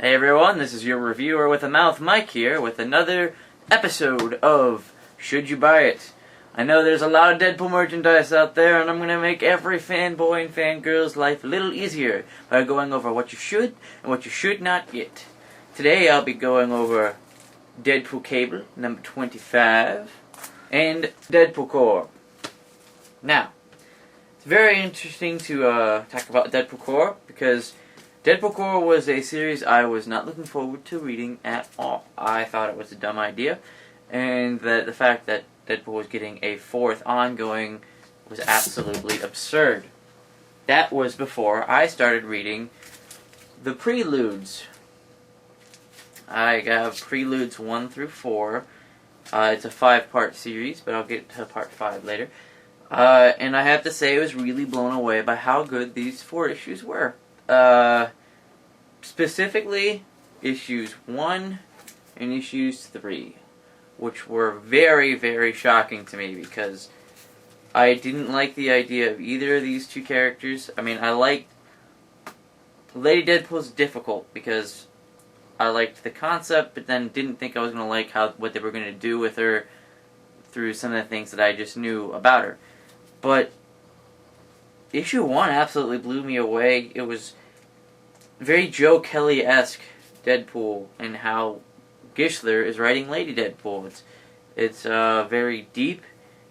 Hey everyone, this is your reviewer with a mouth, Mike here, with another episode of Should You Buy It? I know there's a lot of Deadpool merchandise out there, and I'm going to make every fanboy and fangirl's life a little easier by going over what you should and what you should not get. Today I'll be going over Deadpool Cable, number 25, and Deadpool Corps. Now, it's very interesting to talk about Deadpool Corps, because Deadpool Corps was a series I was not looking forward to reading at all. I thought it was a dumb idea, and that the fact that Deadpool was getting a fourth ongoing was absolutely absurd. That was before I started reading the preludes. I have preludes 1 through 4. It's a 5-part series, but I'll get to part 5 later. And I have to say I was really blown away by how good these 4 issues were. Specifically, issues 1 and issues 3, which were very, very shocking to me because I didn't like the idea of either of these two characters. I mean, I liked Lady Deadpool's difficult because I liked the concept, but then didn't think I was going to like what they were going to do with her through some of the things that I just knew about her. But issue 1 absolutely blew me away. It was very Joe Kelly-esque Deadpool, and how Gischler is writing Lady Deadpool. It's very deep,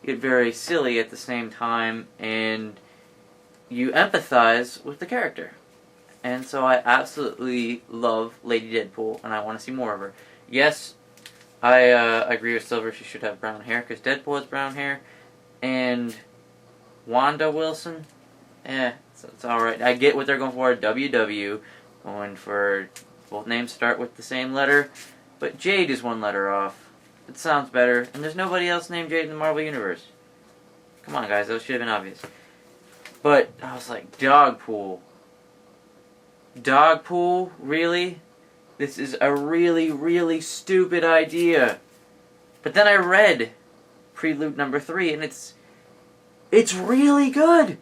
yet very silly at the same time, and you empathize with the character. And so I absolutely love Lady Deadpool, and I want to see more of her. Yes, I agree with Silver, she should have brown hair, because Deadpool has brown hair, and Wanda Wilson, it's alright. I get what they're going for, WW, going for both names start with the same letter, but Jade is 1 letter off. It sounds better, and there's nobody else named Jade in the Marvel Universe. Come on, guys, that should have been obvious. But I was like, Dogpool. Dogpool? Really? This is a really, really stupid idea. But then I read Prelude number 3, and it's really good.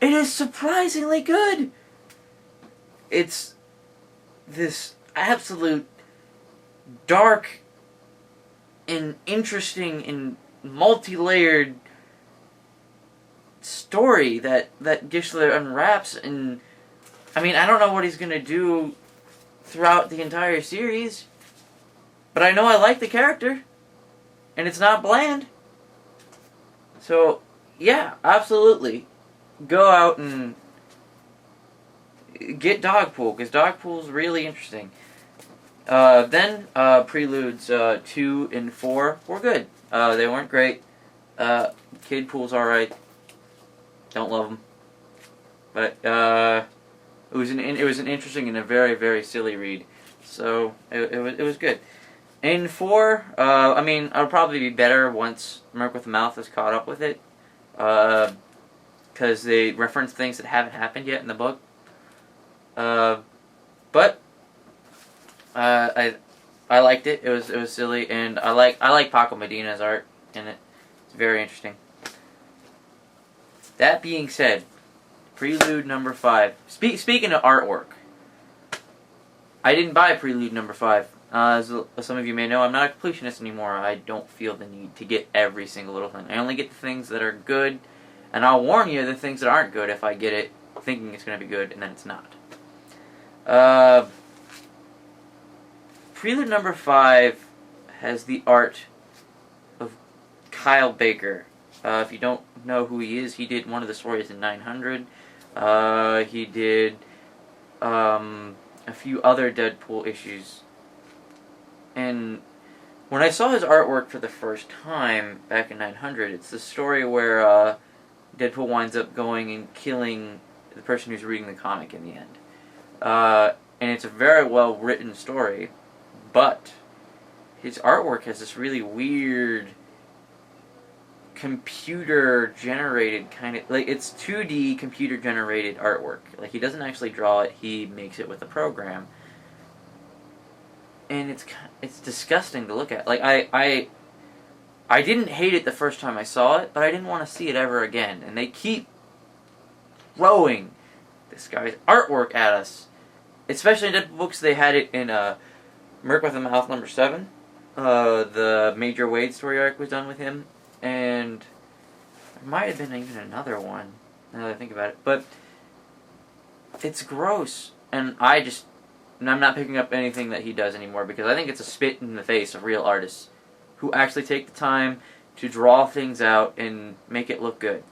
It is surprisingly good. It's this absolute dark and interesting and multi-layered story that Gischler unwraps, and I mean, I don't know what he's going to do throughout the entire series, but I know I like the character, and it's not bland. So, yeah, absolutely. Go out and get Dogpool, because Dogpool's really interesting. Then Preludes 2 and 4 were good. They weren't great. Kidpool's alright. Don't love them. But it was an interesting and a very, very silly read. So it was good. In 4, I mean, it'll probably be better once Merc with a Mouth is caught up with it. Because they reference things that haven't happened yet in the book. But I liked it. It was silly, and I like Paco Medina's art in it. It's very interesting. That being said, Prelude number 5. Speaking of artwork, I didn't buy Prelude number 5. As some of you may know, I'm not a completionist anymore. I don't feel the need to get every single little thing. I only get the things that are good, and I'll warn you the things that aren't good if I get it thinking it's going to be good, and then it's not. Prelude number 5 has the art of Kyle Baker. If you don't know who he is, he did one of the stories in 900. He did a few other Deadpool issues. And when I saw his artwork for the first time back in 900, it's the story where Deadpool winds up going and killing the person who's reading the comic in the end. And it's a very well written story, but his artwork has this really weird computer generated kind of, like, it's 2D computer generated artwork. Like, he doesn't actually draw it, he makes it with a program. And it's disgusting to look at. Like, I didn't hate it the first time I saw it, but I didn't want to see it ever again. And they keep throwing this guy's artwork at us. especially in Deadpool books, they had it in Merc with a Mouth number 7. The Major Wade story arc was done with him, and there might have been even another one, now that I think about it. But it's gross, and I'm not picking up anything that he does anymore, because I think it's a spit in the face of real artists who actually take the time to draw things out and make it look good.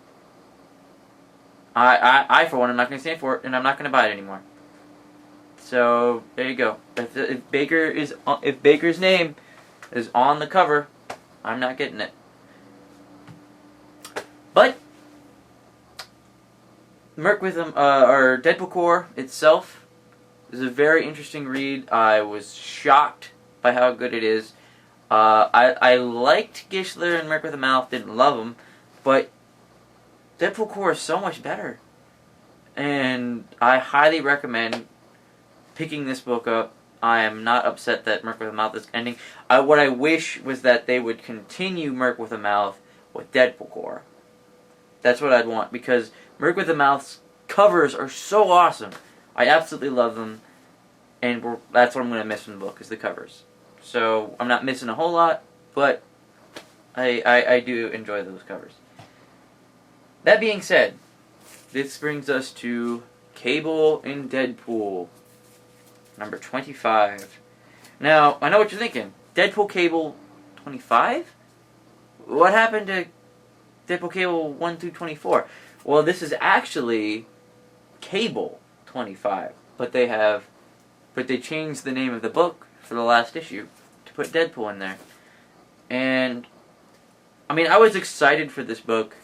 I for one, am not going to stand for it, and I'm not going to buy it anymore. So there you go. If Baker's name is on the cover, I'm not getting it. But Merc with him, or Deadpool Corps itself is a very interesting read. I was shocked by how good it is. I liked Gishler and Merc with a Mouth, didn't love them, but Deadpool Corps is so much better. And I highly recommend picking this book up. I am not upset that Merc with a Mouth is ending. What I wish was that they would continue Merc with a Mouth with Deadpool Corps. That's what I'd want, because Merc with a Mouth's covers are so awesome. I absolutely love them, and that's what I'm going to miss from the book, is the covers. So I'm not missing a whole lot, but I do enjoy those covers. That being said, this brings us to Cable in Deadpool, number 25. Now, I know what you're thinking. Deadpool Cable 25? What happened to Deadpool Cable 1 through 24? Well, this is actually Cable 25, but they changed the name of the book for the last issue to put Deadpool in there. And I mean, I was excited for this book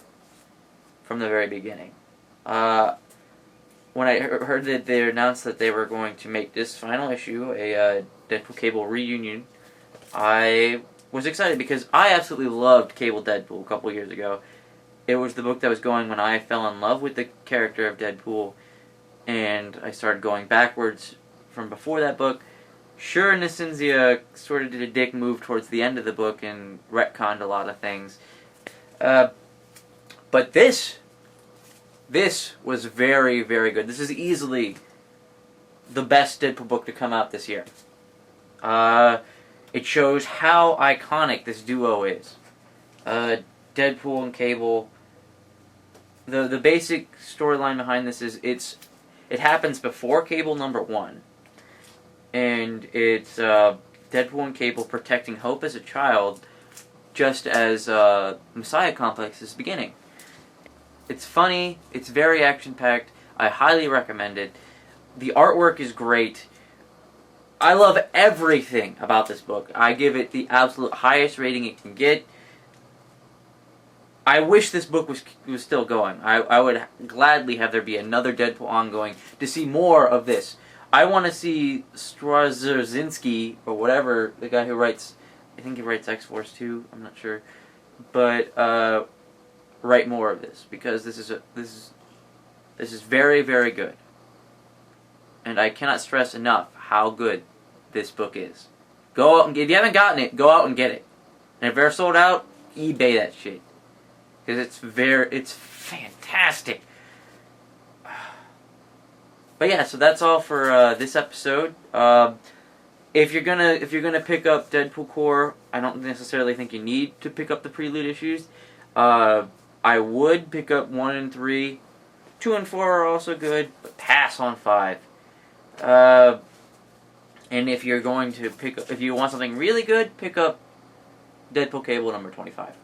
from the very beginning. When I heard that they announced that they were going to make this final issue a Deadpool Cable reunion, I was excited because I absolutely loved Cable Deadpool a couple years ago. It was the book that was going when I fell in love with the character of Deadpool, and I started going backwards from before that book. Sure, Nasinzia sort of did a dick move towards the end of the book and retconned a lot of things. But this was very, very good. This is easily the best Deadpool book to come out this year. It shows how iconic this duo is. Deadpool and Cable. The basic storyline behind this is it happens before Cable number 1. And it's Deadpool and Cable protecting Hope as a child, just as Messiah Complex is beginning. It's funny, it's very action-packed, I highly recommend it. The artwork is great. I love everything about this book. I give it the absolute highest rating it can get. I wish this book was still going. I would gladly have there be another Deadpool ongoing to see more of this. I want to see Straczynski, or whatever, the guy who writes, I think he writes X-Force too, I'm not sure, but write more of this, because this is very, very good. And I cannot stress enough how good this book is. Go out and if you haven't gotten it, go out and get it. And if they're sold out, eBay that shit. Because it's fantastic. But yeah, so that's all for this episode. If you're gonna pick up Deadpool Corps, I don't necessarily think you need to pick up the prelude issues. I would pick up 1 and 3. 2 and 4 are also good, but pass on 5. And if you're going to if you want something really good, pick up Deadpool Cable number 25.